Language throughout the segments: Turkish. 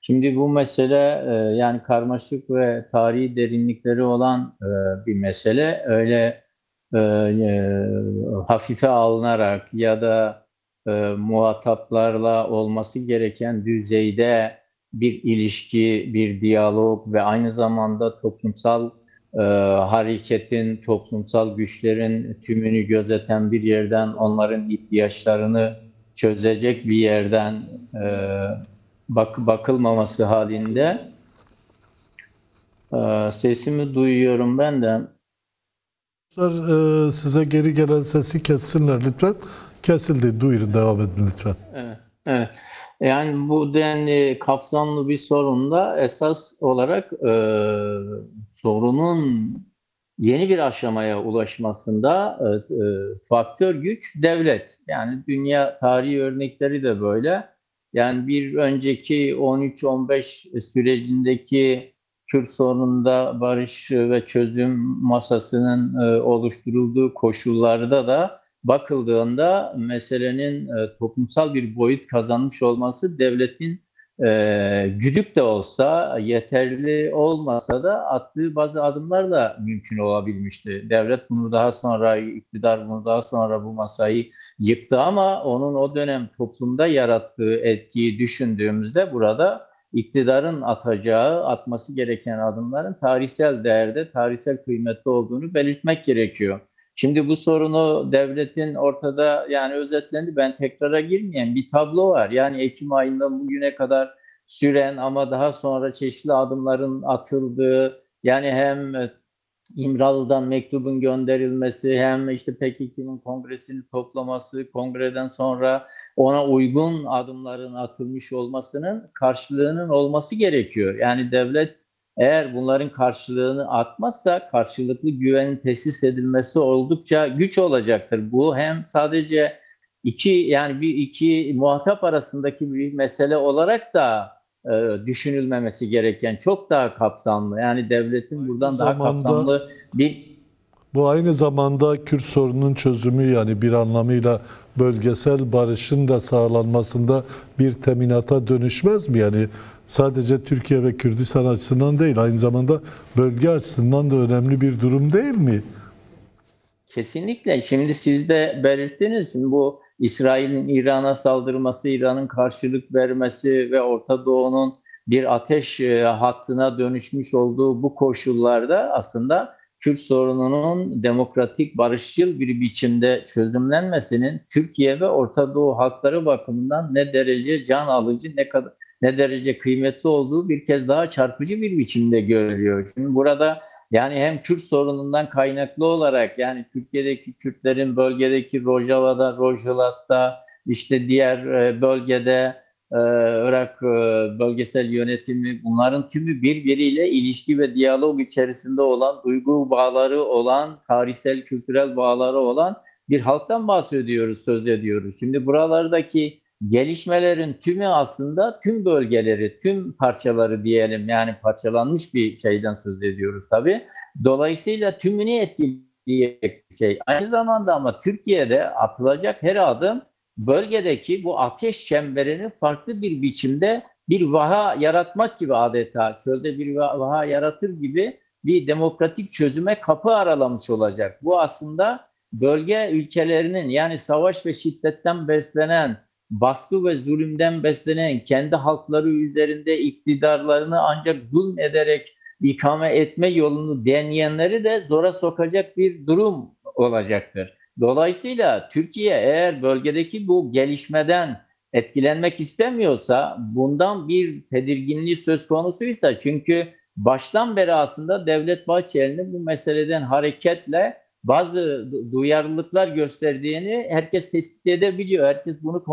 Şimdi bu mesele yani karmaşık ve tarihi derinlikleri olan bir mesele. Öyle hafife alınarak ya da muhataplarla olması gereken düzeyde bir ilişki, bir diyalog ve aynı zamanda toplumsal hareketin, toplumsal güçlerin tümünü gözeten bir yerden onların ihtiyaçlarını çözecek bir yerden e, bakılmaması halinde sesimi duyuyorum ben de. Size geri gelen sesi kessinler lütfen. Kesildi. Buyurun devam edin lütfen. Evet, evet. Yani bu denli kapsamlı bir sorunda esas olarak sorunun yeni bir aşamaya ulaşmasında faktör güç devlet. Yani dünya tarihi örnekleri de böyle. Yani bir önceki 13-15 sürecindeki Kürt sorununda barış ve çözüm masasının oluşturulduğu koşullarda da bakıldığında meselenin toplumsal bir boyut kazanmış olması devletin güdük de olsa, yeterli olmasa da attığı bazı adımlarla mümkün olabilmişti. Devlet bunu daha sonra, iktidar bunu daha sonra bu masayı yıktı ama onun o dönem toplumda yarattığı etkiyi düşündüğümüzde burada iktidarın atması gereken adımların tarihsel değerde, tarihsel kıymetli olduğunu belirtmek gerekiyor. Şimdi bu sorunu devletin ortada yani özetlendi. Ben tekrara girmeyeyim. Bir tablo var. Yani Ekim ayından bugüne kadar süren ama daha sonra çeşitli adımların atıldığı yani hem İmralı'dan mektubun gönderilmesi hem işte PKK'nın kongresini toplaması, kongreden sonra ona uygun adımların atılmış olmasının karşılığının olması gerekiyor. Yani devlet eğer bunların karşılığını atmazsa karşılıklı güvenin tesis edilmesi oldukça güç olacaktır. Bu hem sadece iki muhatap arasındaki bir mesele olarak da düşünülmemesi gereken çok daha kapsamlı. Yani devletin Aynı buradan daha zamanda kapsamlı bir Bu aynı zamanda Kürt sorunun çözümü, yani bir anlamıyla bölgesel barışın da sağlanmasında bir teminata dönüşmez mi? Yani sadece Türkiye ve Kürdistan açısından değil, aynı zamanda bölge açısından da önemli bir durum değil mi? kesinlikle. Şimdi siz de belirttiniz. Şimdi bu İsrail'in İran'a saldırması, İran'ın karşılık vermesi ve Orta Doğu'nun bir ateş hattına dönüşmüş olduğu bu koşullarda aslında Kürt sorununun demokratik, barışçıl bir biçimde çözümlenmesinin Türkiye ve Orta Doğu halkları bakımından ne derece can alıcı, ne derece kıymetli olduğu bir kez daha çarpıcı bir biçimde görülüyor. Şimdi burada yani hem Kürt sorunundan kaynaklı olarak yani Türkiye'deki Kürtlerin bölgedeki Rojava'da, Rojhelat'ta işte diğer bölgede Irak bölgesel yönetimi bunların tümü birbiriyle ilişki ve diyalog içerisinde olan, duygu bağları olan, tarihsel, kültürel bağları olan bir halktan bahsediyoruz, söz ediyoruz. Şimdi buralardaki gelişmelerin tümü aslında tüm bölgeleri, tüm parçaları diyelim yani parçalanmış bir şeyden söz ediyoruz tabii. Dolayısıyla tümünü etkileyecek bir şey. Aynı zamanda ama Türkiye'de atılacak her adım bölgedeki bu ateş çemberini farklı bir biçimde bir vaha yaratmak gibi adeta çölde bir vaha yaratır gibi bir demokratik çözüme kapı aralamış olacak. Bu aslında bölge ülkelerinin yani savaş ve şiddetten beslenen baskı ve zulümden beslenen kendi halkları üzerinde iktidarlarını ancak zulm ederek ikame etme yolunu deneyenleri de zora sokacak bir durum olacaktır. Dolayısıyla Türkiye eğer bölgedeki bu gelişmeden etkilenmek istemiyorsa bundan bir tedirginliği söz konusuysa çünkü baştan beri aslında Devlet Bahçeli'nin bu meseleden hareketle bazı duyarlılıklar gösterdiğini herkes tespit edebiliyor. Herkes bunu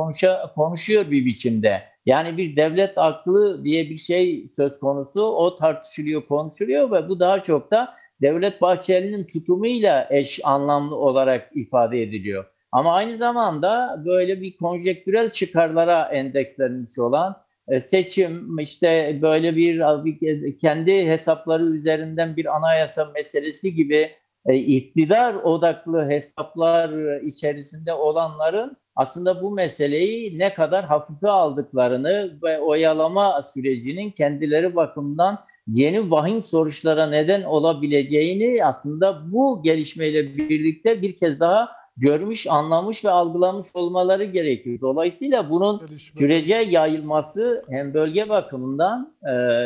konuşuyor bir biçimde. Yani bir devlet aklı diye bir şey söz konusu. O tartışılıyor, konuşuluyor ve bu daha çok da Devlet Bahçeli'nin tutumuyla eş anlamlı olarak ifade ediliyor. Ama aynı zamanda böyle bir konjektürel çıkarlara endekslenmiş olan seçim işte böyle bir kendi hesapları üzerinden bir anayasa meselesi gibi iktidar odaklı hesaplar içerisinde olanların aslında bu meseleyi ne kadar hafife aldıklarını ve oyalama sürecinin kendileri bakımından yeni vahim sonuçlara neden olabileceğini aslında bu gelişmeyle birlikte bir kez daha görmüş, anlamış ve algılamış olmaları gerekiyor. Dolayısıyla bunun Gelişmeler. sürece yayılması hem bölge bakımından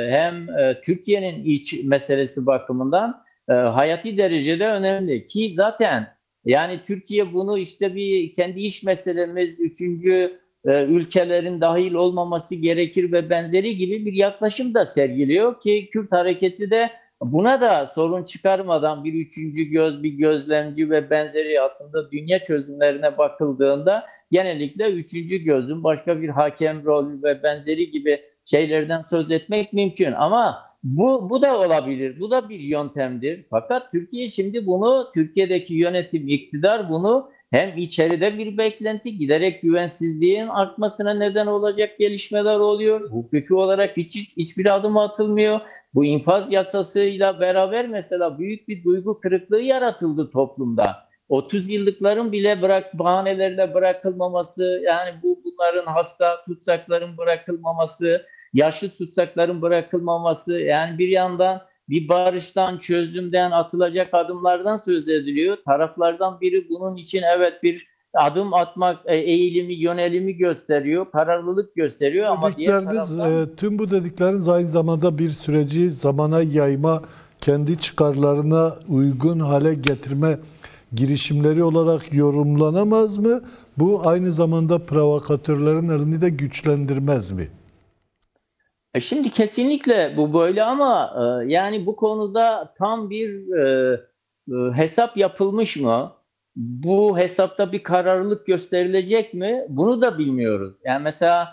hem Türkiye'nin iç meselesi bakımından hayati derecede önemli ki zaten yani Türkiye bunu işte bir kendi iç meselemiz, üçüncü ülkelerin dahil olmaması gerekir ve benzeri gibi bir yaklaşım da sergiliyor ki Kürt hareketi de buna da sorun çıkarmadan bir üçüncü göz, bir gözlemci ve benzeri aslında dünya çözümlerine bakıldığında genellikle üçüncü gözün başka bir hakem rolü ve benzeri gibi şeylerden söz etmek mümkün. Ama bu da olabilir. Bu da bir yöntemdir. Fakat Türkiye şimdi bunu, Türkiye'deki yönetim, iktidar bunu hem içeride bir beklenti, giderek güvensizliğin artmasına neden olacak gelişmeler oluyor. Hukuki olarak hiçbir adım atılmıyor. Bu infaz yasasıyla beraber mesela büyük bir duygu kırıklığı yaratıldı toplumda. 30 yıllıkların bile bahanelerle bırakılmaması, yani bunların hasta tutsakların bırakılmaması, yaşlı tutsakların bırakılmaması, yani bir yandan bir barıştan, çözümden atılacak adımlardan söz ediliyor. Taraflardan biri bunun için evet bir adım atmak eğilimi, yönelimi gösteriyor, kararlılık gösteriyor ama diğer Dedikleriniz, taraftan tüm bu dedikleriniz aynı zamanda bir süreci zamana yayma, kendi çıkarlarına uygun hale getirme girişimleri olarak yorumlanamaz mı? Bu aynı zamanda provokatörlerin elini de güçlendirmez mi? Şimdi kesinlikle bu böyle ama yani bu konuda tam bir hesap yapılmış mı? Bu hesapta bir kararlılık gösterilecek mi? Bunu da bilmiyoruz. Yani mesela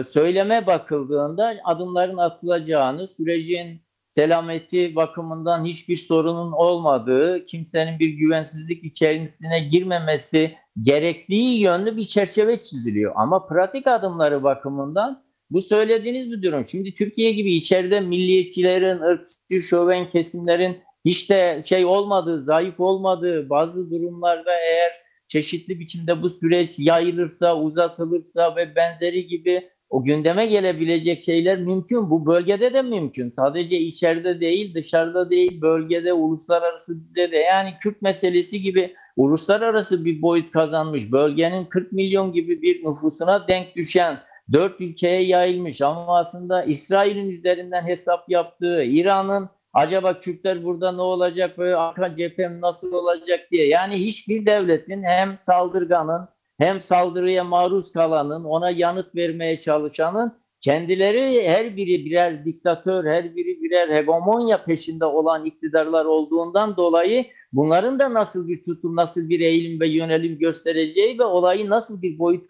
söyleme bakıldığında adımların atılacağını, sürecin selameti bakımından hiçbir sorunun olmadığı, kimsenin bir güvensizlik içerisine girmemesi gerektiği yönlü bir çerçeve çiziliyor. Ama pratik adımları bakımından bu söylediğiniz bir durum. Şimdi Türkiye gibi içeride milliyetçilerin, ırkçı, şöven kesimlerin hiç de şey olmadığı, zayıf olmadığı bazı durumlarda eğer çeşitli biçimde bu süreç yayılırsa, uzatılırsa ve benzeri gibi o gündeme gelebilecek şeyler mümkün. Bu bölgede de mümkün. Sadece içeride değil, dışarıda değil, bölgede, uluslararası düzeyde. Yani Kürt meselesi gibi uluslararası bir boyut kazanmış, bölgenin 40 milyon gibi bir nüfusuna denk düşen 4 ülkeye yayılmış ama aslında İsrail'in üzerinden hesap yaptığı, İran'ın acaba Kürtler burada ne olacak, böyle arka cephem nasıl olacak diye. Yani hiçbir devletin hem saldırganın hem saldırıya maruz kalanın, ona yanıt vermeye çalışanın kendileri her biri birer diktatör, her biri birer hegemonya peşinde olan iktidarlar olduğundan dolayı bunların da nasıl bir tutum, nasıl bir eğilim ve yönelim göstereceği ve olayı nasıl bir boyut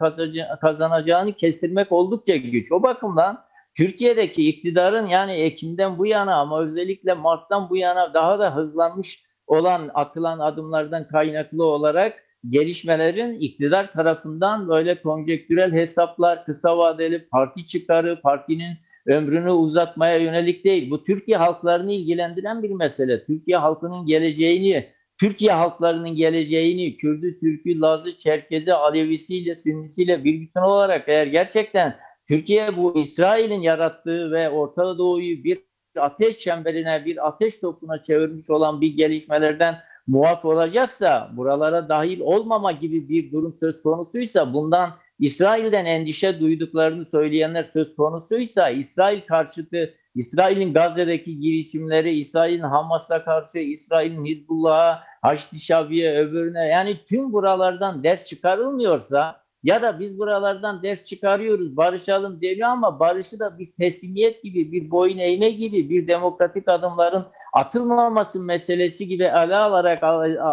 kazanacağını kestirmek oldukça güç. O bakımdan Türkiye'deki iktidarın yani Ekim'den bu yana ama özellikle Mart'tan bu yana daha da hızlanmış olan atılan adımlardan kaynaklı olarak gelişmelerin iktidar tarafından böyle konjektürel hesaplar, kısa vadeli parti çıkarı, partinin ömrünü uzatmaya yönelik değil. Bu Türkiye halklarını ilgilendiren bir mesele. Türkiye halkının geleceğini, Türkiye halklarının geleceğini, Kürdü, Türkü, Lazı, Çerkezi, Alevisiyle, Sünnisiyle bir bütün olarak eğer gerçekten Türkiye bu İsrail'in yarattığı ve Orta Doğu'yu bir ateş çemberine, bir ateş topuna çevirmiş olan bir gelişmelerden muaf olacaksa, buralara dahil olmama gibi bir durum söz konusuysa, bundan İsrail'den endişe duyduklarını söyleyenler söz konusuysa, İsrail karşıtı, İsrail'in Gazze'deki girişimleri, İsrail'in Hamas'a karşı, İsrail'in Hizbullah'a, Haçlı Şabi'ye, öbürüne, yani tüm buralardan ders çıkarılmıyorsa ya da biz buralardan ders çıkarıyoruz, barışalım deniyor ama barışı da bir teslimiyet gibi, bir boyun eğme gibi, bir demokratik adımların atılmaması meselesi gibi ele alarak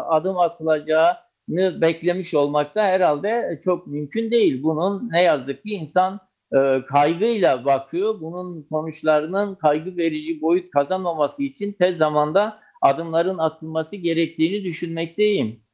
adım atılacağını beklemiş olmak da herhalde çok mümkün değil. Bunun ne yazık ki insan kaygıyla bakıyor. Bunun sonuçlarının kaygı verici boyut kazanmaması için tez zamanda adımların atılması gerektiğini düşünmekteyim.